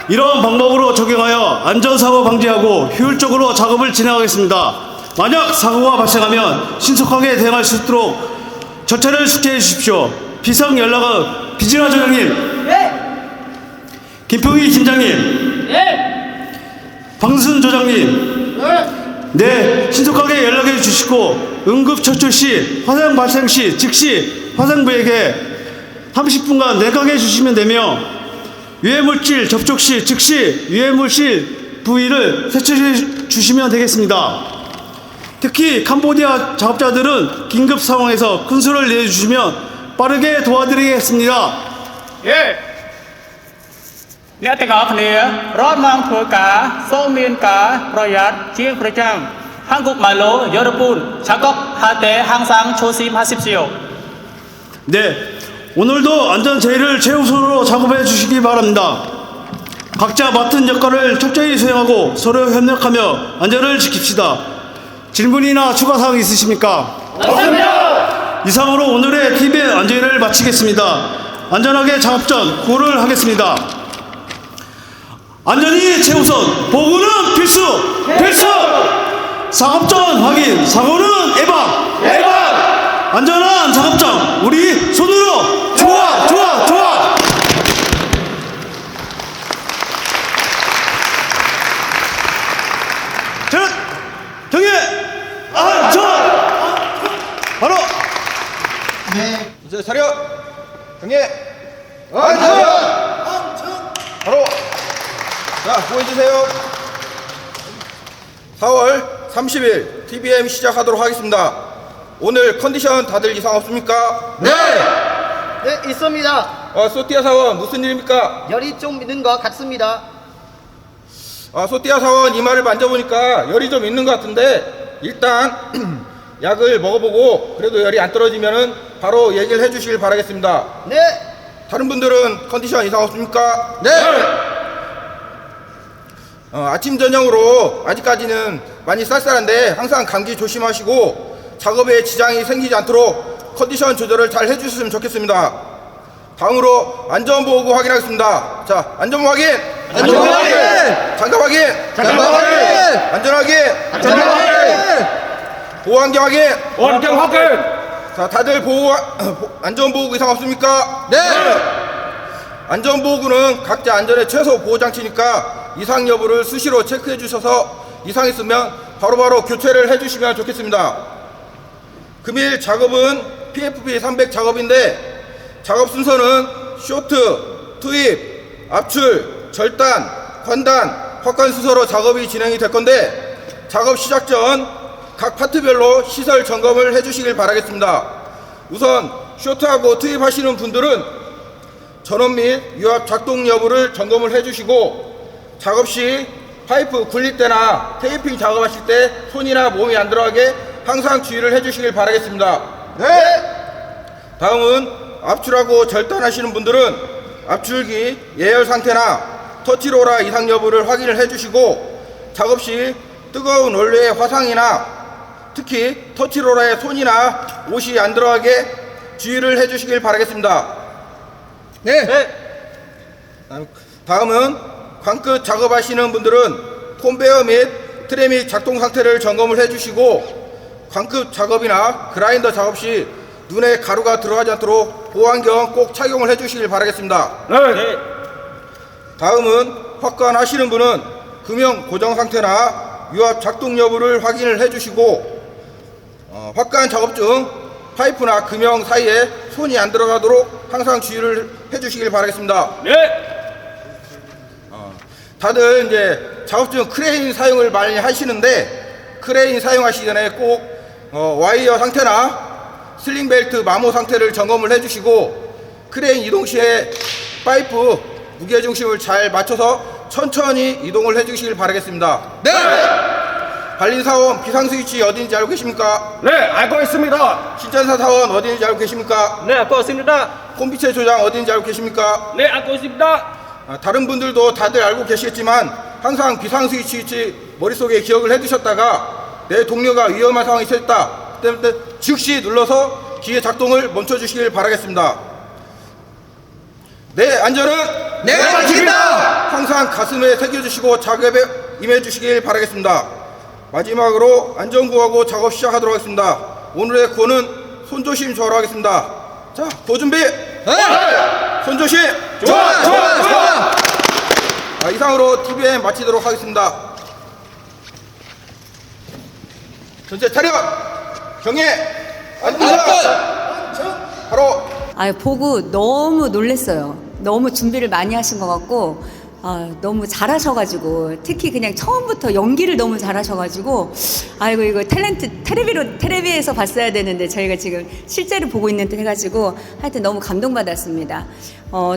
이러한 방법으로 적용하여 안전사고 방지하고 효율적으로 작업을 진행하겠습니다. 만약 사고가 발생하면 신속하게 대응할 수 있도록 절차를 숙지해 주십시오. 비상연락은 비진아 조장님. 네. 김풍희 팀장님. 네. 박문순 조장님. 네. 신속하게 연락해 주시고 응급처출 시, 화상 발생 시 즉시 화상부에게 30분간 내각해 주시면 되며 유해물질 접촉 시 즉시 유해물질 부위를 세척해 주시면 되겠습니다. 특히 캄보디아 작업자들은 긴급 상황에서 큰 소리를 내주시면 빠르게 도와드리겠습니다. 예. អ្នកទាំងអស់គ្នារត់មកធ្វើការសូមមានការប្រយ័ត្នជាងប្រចាំ한국말로여러분작업할때항상조심하십시오. 네, 오늘도 안전 제의를 최우선으로 작업해 주시기 바랍니다. 각자 맡은 역할을 철저히 수행하고 서로 협력하며 안전을 지킵시다. 질문이나 추가 사항 있으십니까? 없습니다. 이상으로 오늘의 TV 안전을 마치겠습니다. 안전하게 작업 전 구호를 하겠습니다. 안전이 최우선, 보호는 필수, 필수. 작업 전 확인, 사고는 예방, 예방. 안전한 작업장 우리 손으로 좋아, 좋아, 좋아. 자, 경례 안전. 바로. 네. 이제 차렷. 경례 안전. 바로. 자, 보여주세요. 4월 30일 TBM 시작하도록 하겠습니다. 오늘 컨디션 다들 이상 없습니까? 네! 네, 있습니다. 소띠아 사원 무슨 일입니까? 열이 좀 있는 것 같습니다. 소띠아 사원 이마를 만져보니까 열이 좀 있는 것 같은데 일단 약을 먹어보고 그래도 열이 안 떨어지면은 바로 얘기를 해주시길 바라겠습니다. 네! 다른 분들은 컨디션 이상 없습니까? 네! 아침 저녁으로 아직까지는 많이 쌀쌀한데 항상 감기 조심하시고 작업에 지장이 생기지 않도록 컨디션 조절을 잘 해주셨으면 좋겠습니다. 다음으로 안전보호구 확인하겠습니다. 자, 안전보 확인! 안전보 확인! 장갑 확인! 장갑 확인! 안전 확인! 안전 확인! 보호환경 확인! 보호환경 확인! 자, 다들 안전보호구 이상 없습니까? 네! 안전보호구는 각자 안전의 최소 보호장치니까 이상 여부를 수시로 체크해 주셔서 이상 있으면 바로바로 교체를 해 주시면 좋겠습니다. 금일 작업은 PFP 300 작업인데 작업 순서는 쇼트, 투입, 압출, 절단, 관단, 확관 순서로 작업이 진행이 될 건데 작업 시작 전 각 파트별로 시설 점검을 해주시길 바라겠습니다. 우선 쇼트하고 투입하시는 분들은 전원 및 유압 작동 여부를 점검을 해주시고 작업 시 파이프 굴릴 때나 테이핑 작업하실 때 손이나 몸이 안 들어가게 항상 주의를 해주시길 바라겠습니다. 네. 다음은 압출하고 절단하시는 분들은 압출기 예열 상태나 터치로라 이상 여부를 확인을 해주시고 작업 시 뜨거운 원료의 화상이나 특히 터치로라의 손이나 옷이 안 들어가게 주의를 해주시길 바라겠습니다. 네. 다음은 관끝 작업하시는 분들은 콘베어 및 트램이 작동 상태를 점검을 해주시고 관끝 작업이나 그라인더 작업 시 눈에 가루가 들어가지 않도록 보호안경 꼭 착용을 해주시길 바라겠습니다. 네. 다음은 확관하시는 분은 금형 고정 상태나 유압 작동 여부를 확인을 해주시고 확관 작업 중 파이프나 금형 사이에 손이 안 들어가도록 항상 주의를 해주시길 바라겠습니다. 네. 다들 이제 작업 중 크레인 사용을 많이 하시는데 크레인 사용하시기 전에 꼭 와이어 상태나 슬링벨트 마모 상태를 점검을 해주시고 크레인 이동 시에 파이프 무게중심을 잘 맞춰서 천천히 이동을 해주시길 바라겠습니다. 네. 관린 사원 비상 스위치 어딘지 알고 계십니까? 네, 알고 있습니다. 신전사 사원 어딘지 알고 계십니까? 네, 알고 있습니다. 콤비체 조장 어딘지 알고 계십니까? 네, 알고 있습니다. 다른 분들도 다들 알고 계시겠지만 항상 비상 스위치 머릿속에 기억을 해두셨다가 내 동료가 위험한 상황이 있었다 때문에 즉시 눌러서 기계 작동을 멈춰주시길 바라겠습니다. 내 안전은 내가 지킨다! 항상 가슴에 새겨주시고 작업에 임해주시길 바라겠습니다. 마지막으로 안전구호하고 작업 시작하도록 하겠습니다. 오늘의 구호는 손조심 좋아로 하겠습니다. 자, 구호 준비! 네! 손조심! 좋아, 좋아, 좋아! 이상으로 TVN 마치도록 하겠습니다. 전체 차렷! 경례! 안전! 바로! 보고 너무 놀랐어요. 너무 준비를 많이 하신 것 같고, 너무 잘하셔가지고, 특히 그냥 처음부터 연기를 너무 잘하셔가지고, 아이고, 이거 텔레비에서 봤어야 되는데, 저희가 지금 실제로 보고 있는 듯 해가지고, 하여튼 너무 감동받았습니다.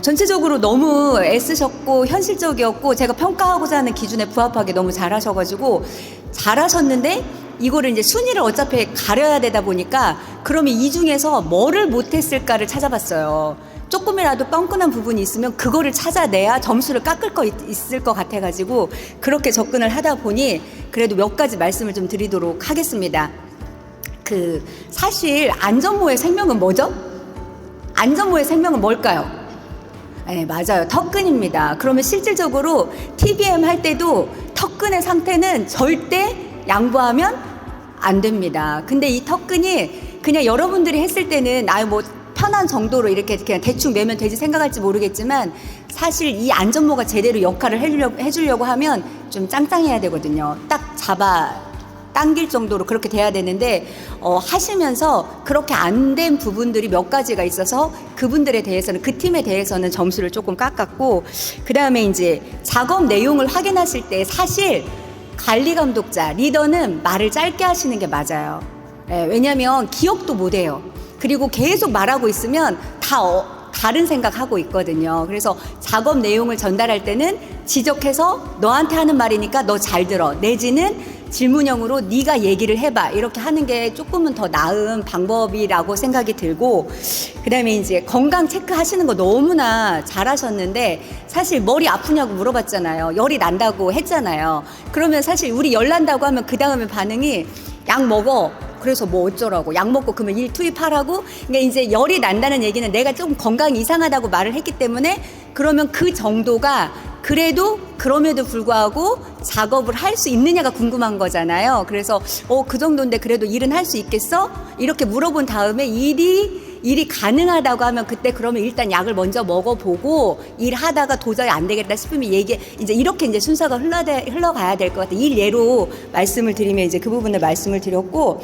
전체적으로 너무 애쓰셨고, 현실적이었고, 제가 평가하고자 하는 기준에 부합하게 너무 잘하셔가지고, 잘하셨는데, 이거를 이제 순위를 어차피 가려야 되다 보니까, 그러면 이 중에서 뭐를 못했을까를 찾아봤어요. 조금이라도 뻔뻔한 부분이 있으면 그거를 찾아내야 점수를 깎을 거 있을 것 같아가지고 그렇게 접근을 하다 보니 그래도 몇 가지 말씀을 좀 드리도록 하겠습니다. 사실 안전모의 생명은 뭐죠? 안전모의 생명은 뭘까요? 네, 맞아요. 턱끈입니다. 그러면 실질적으로 TBM 할 때도 턱끈의 상태는 절대 양보하면 안 됩니다. 근데 이 턱끈이 그냥 여러분들이 했을 때는 편한 정도로 이렇게 그냥 대충 매면 되지 생각할지 모르겠지만 사실 이 안전모가 제대로 역할을 해주려고 하면 좀 짱짱해야 되거든요. 딱 잡아 당길 정도로 그렇게 돼야 되는데 하시면서 그렇게 안 된 부분들이 몇 가지가 있어서 그분들에 대해서는 그 팀에 대해서는 점수를 조금 깎았고 그 다음에 이제 작업 내용을 확인하실 때 사실 관리 감독자 리더는 말을 짧게 하시는 게 맞아요. 왜냐하면 기억도 못해요. 그리고 계속 말하고 있으면 다른 생각하고 있거든요. 그래서 작업 내용을 전달할 때는 지적해서 너한테 하는 말이니까 너 잘 들어 내지는 질문형으로 네가 얘기를 해봐 이렇게 하는 게 조금은 더 나은 방법이라고 생각이 들고 그 다음에 이제 건강 체크하시는 거 너무나 잘하셨는데 사실 머리 아프냐고 물어봤잖아요. 열이 난다고 했잖아요. 그러면 사실 우리 열 난다고 하면 그 다음에 반응이 약 먹어. 그래서 뭐 어쩌라고 약 먹고 그러면 일 투입하라고 그러니까 이제 열이 난다는 얘기는 내가 좀 건강이 이상하다고 말을 했기 때문에 그러면 그 정도가 그럼에도 불구하고 작업을 할 수 있느냐가 궁금한 거잖아요. 그래서 그 정도인데 그래도 일은 할 수 있겠어? 이렇게 물어본 다음에 일이 가능하다고 하면 그때 그러면 일단 약을 먼저 먹어보고 일하다가 도저히 안 되겠다 싶으면 이제 이렇게 이제 순서가 흘러가야 될 것 같아요. 일 예로 말씀을 드리면 이제 그 부분을 말씀을 드렸고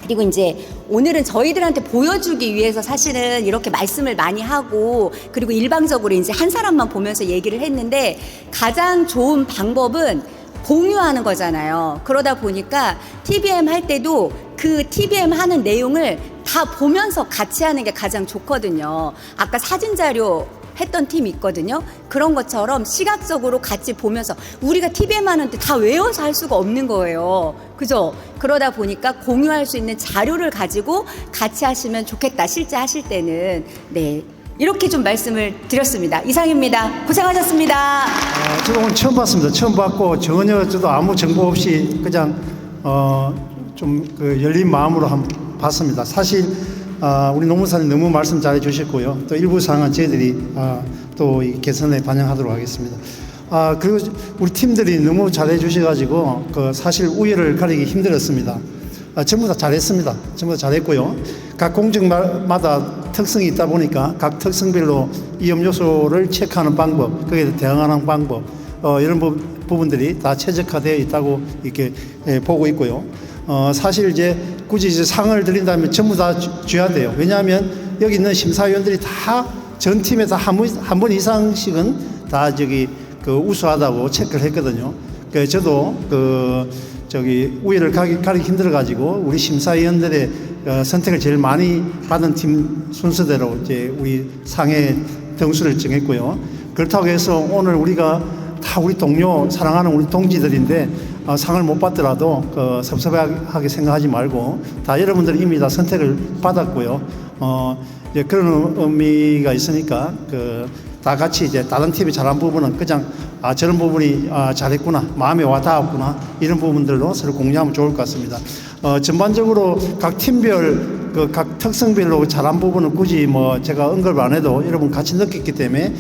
그리고 이제 오늘은 저희들한테 보여주기 위해서 사실은 이렇게 말씀을 많이 하고 그리고 일방적으로 이제 한 사람만 보면서 얘기를 했는데 가장 좋은 방법은 공유하는 거잖아요. 그러다 보니까 TBM 할 때도 그 TBM 하는 내용을 다 보면서 같이 하는 게 가장 좋거든요. 아까 사진 자료 했던 팀이 있거든요. 그런 것처럼 시각적으로 같이 보면서 우리가 TBM 하는데 다 외워서 할 수가 없는 거예요. 그죠? 그러다 보니까 공유할 수 있는 자료를 가지고 같이 하시면 좋겠다. 실제 하실 때는. 네. 이렇게 좀 말씀을 드렸습니다. 이상입니다. 고생하셨습니다. 저도 오늘 처음 봤습니다. 처음 봤고 전혀 저도 아무 정보 없이 그냥 좀 그 열린 마음으로 한번 봤습니다. 사실 우리 노무사님 너무 말씀 잘해 주셨고요. 또 일부 사항은 저희들이 또 이 개선에 반영하도록 하겠습니다. 그리고 우리 팀들이 너무 잘해 주셔가지고 그 사실 우열을 가리기 힘들었습니다. 전부 다 잘했습니다. 전부 다 잘했고요. 각 공정마다 특성이 있다 보니까 각 특성별로 위험 요소를 체크하는 방법, 거기에 대응하는 방법, 이런 부분들이 다 최적화되어 있다고 이렇게 보고 있고요. 사실 이제 굳이 이제 상을 드린다면 전부 다 줘야 돼요. 왜냐하면 여기 있는 심사위원들이 다 전 팀에 다 한 번 이상씩은 다 저기 그 우수하다고 체크를 했거든요. 그 저도 우위를 가리기 힘들어가지고 우리 심사위원들의 선택을 제일 많이 받은 팀 순서대로 이제 우리 상해 등수를 정했고요. 그렇다고 해서 오늘 우리가 다 우리 동료, 사랑하는 우리 동지들인데 상을 못 받더라도 섭섭하게 생각하지 말고 다 여러분들이 이미 다 선택을 받았고요. 이제 그런 의미가 있으니까 다 같이 이제 다른 팀이 잘한 부분은 그냥 저런 부분이 잘했구나, 마음에 와 닿았구나, 이런 부분들로 서로 공유하면 좋을 것 같습니다. 전반적으로 각 팀별 각 특성별로 잘한 부분은 굳이 제가 언급 안 해도 여러분 같이 느꼈기 때문에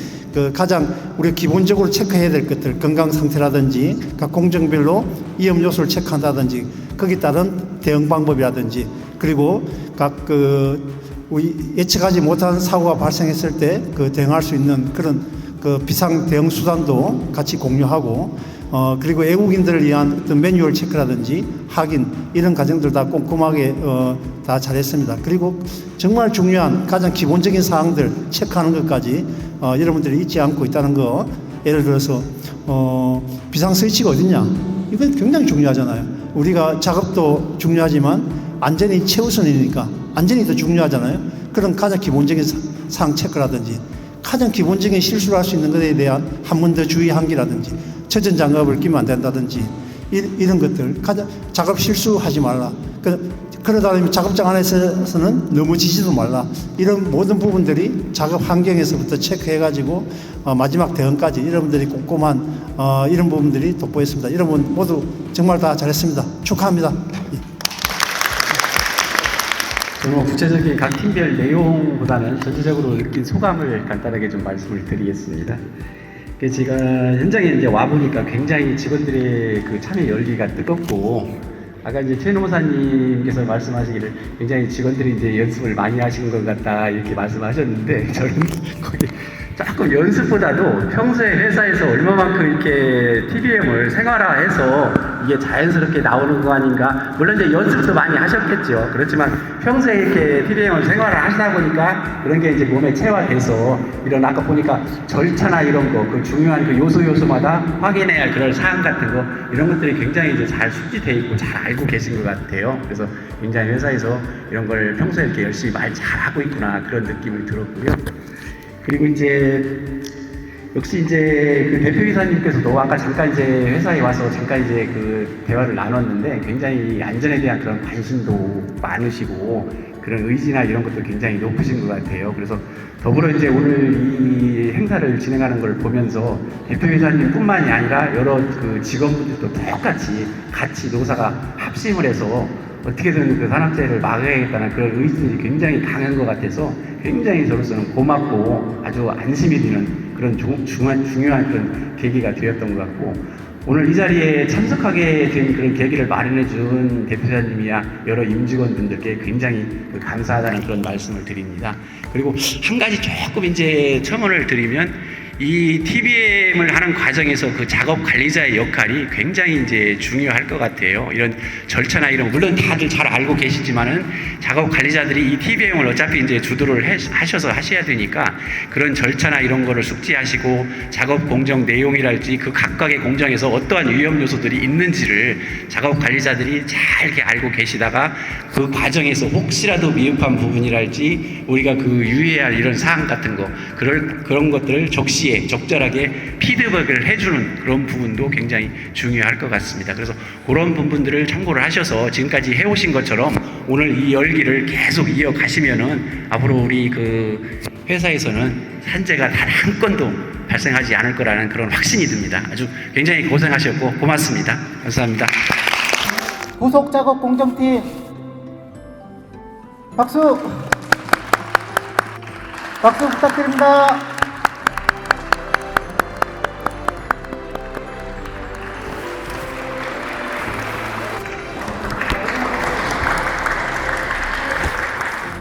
가장 우리가 기본적으로 체크해야 될 것들, 건강 상태라든지 각 공정별로 위험 요소를 체크한다든지 거기에 따른 대응 방법이라든지 그리고 각 우리 예측하지 못한 사고가 발생했을 때 대응할 수 있는 그런 비상 대응 수단도 같이 공유하고 그리고 외국인들을 위한 어떤 매뉴얼 체크라든지 확인 이런 과정들 다 꼼꼼하게 다 잘했습니다. 그리고 정말 중요한 가장 기본적인 사항들 체크하는 것까지 여러분들이 잊지 않고 있다는 거. 예를 들어서 비상 스위치가 어딨냐, 이건 굉장히 중요하잖아요. 우리가 작업도 중요하지만 안전이 최우선이니까 안전이 더 중요하잖아요. 그런 가장 기본적인 사항 체크라든지 가장 기본적인 실수를 할 수 있는 것에 대한 한 번 더 주의한 기라든지 처전 장갑을 끼면 안 된다든지 이런 것들 가장 작업 실수하지 말라. 그러다 보면 작업장 안에서는 넘어지지도 말라. 이런 모든 부분들이 작업 환경에서부터 체크해가지고 마지막 대응까지 여러분들이 꼼꼼한 이런 부분들이 돋보였습니다. 여러분 모두 정말 다 잘했습니다. 축하합니다. 저는 구체적인 각 팀별 내용보다는 전체적으로 느낀 소감을 간단하게 좀 말씀을 드리겠습니다. 제가 현장에 이제 와 보니까 굉장히 직원들의 그 참여 열기가 뜨겁고, 아까 이제 최 노무사님께서 말씀하시기를 굉장히 직원들이 이제 연습을 많이 하신 것 같다 이렇게 말씀하셨는데, 저는 거기 조금 연습보다도 평소에 회사에서 얼마만큼 이렇게 TBM을 생활화해서 이게 자연스럽게 나오는 거 아닌가. 물론 이제 연습도 많이 하셨겠죠. 그렇지만 평소에 이렇게 TBM을 생활을 하시다 보니까 그런 게 이제 몸에 체화돼서 이런, 아까 보니까 절차나 이런 거, 그 중요한 그 요소마다 확인해야 할 그런 사항 같은 거, 이런 것들이 굉장히 이제 잘 숙지돼 있고 잘 알고 계신 것 같아요. 그래서 굉장히 회사에서 이런 걸 평소에 이렇게 열심히 말 잘하고 있구나, 그런 느낌을 들었고요. 그리고 이제 역시 이제 그 대표이사님께서도 아까 잠깐 이제 회사에 와서 잠깐 이제 그 대화를 나눴는데, 굉장히 안전에 대한 그런 관심도 많으시고 그런 의지나 이런 것도 굉장히 높으신 것 같아요. 그래서 더불어 이제 오늘 이 행사를 진행하는 걸 보면서 대표이사님뿐만이 아니라 여러 그 직원분들도 똑같이 같이 노사가 합심을 해서 어떻게든 그 산업재해를 막아야겠다는 그런 의지들이 굉장히 강한 것 같아서 굉장히 저로서는 고맙고 아주 안심이 드는 그런 중요한 그런 계기가 되었던 것 같고, 오늘 이 자리에 참석하게 된 그런 계기를 마련해 준 대표자님이야 여러 임직원분들께 굉장히 감사하다는 그런 말씀을 드립니다. 그리고 한 가지 조금 이제 첨언을 드리면, 이 TBM을 하는 과정에서 그 작업 관리자의 역할이 굉장히 이제 중요할 것 같아요. 이런 절차나 이런 물론 다들 잘 알고 계시지만은 작업 관리자들이 이 TBM을 어차피 이제 주도를 하셔서 하셔야 되니까 그런 절차나 이런 거를 숙지하시고 작업 공정 내용이랄지 그 각각의 공정에서 어떠한 위험 요소들이 있는지를 작업 관리자들이 잘 이렇게 알고 계시다가 그 과정에서 혹시라도 미흡한 부분이랄지 우리가 그 유의해야 할 이런 사항 같은 거 그런 것들을 적시에 적절하게 피드백을 해주는 그런 부분도 굉장히 중요할 것 같습니다. 그래서 그런 부분들을 참고를 하셔서 지금까지 해오신 것처럼 오늘 이 열기를 계속 이어가시면은 앞으로 우리 그 회사에서는 산재가 단 한 건도 발생하지 않을 거라는 그런 확신이 듭니다. 아주 굉장히 고생하셨고 고맙습니다. 감사합니다. 부속 작업 공정팀 박수 부탁드립니다.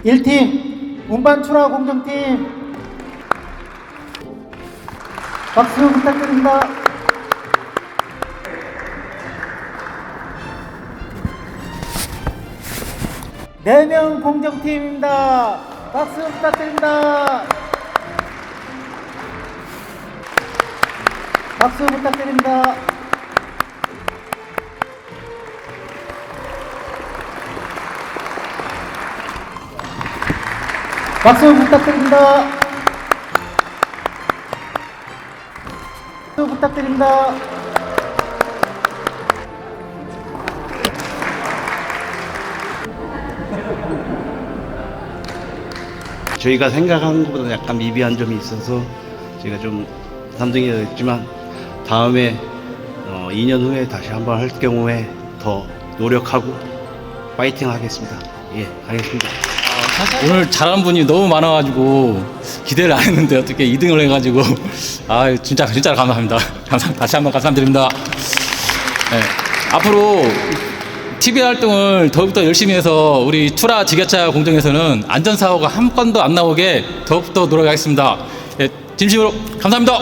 (1팀) 운반 출하 공정팀 박수 부탁드립니다. (4명) 공정팀입니다. 박수 부탁드립니다. 박수 부탁드립니다. 박수 부탁드립니다. 박수 부탁드립니다. 저희가 생각한 것보다 약간 미비한 점이 있어서 제가 좀 삼등이 됐지만 다음에 2년 후에 다시 한번 할 경우에 더 노력하고 파이팅 하겠습니다. 예, 가겠습니다. 오늘 잘하는 분이 너무 많아가지고 기대를 안 했는데 어떻게 2등을 해가지고 진짜 감사합니다. 다시 한번 감사드립니다. 네, 앞으로 TV 활동을 더욱더 열심히 해서 우리 투라 지게차 공정에서는 안전사고가 한 건도 안 나오게 더욱더 노력하겠습니다. 네, 진심으로 감사합니다.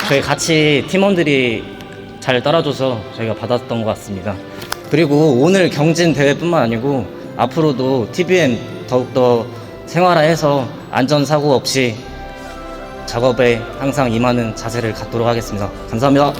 저희 같이 팀원들이 잘 따라줘서 저희가 받았던 것 같습니다. 그리고 오늘 경진 대회뿐만 아니고 앞으로도 TBM 더욱더 생활화해서 안전사고 없이 작업에 항상 임하는 자세를 갖도록 하겠습니다. 감사합니다.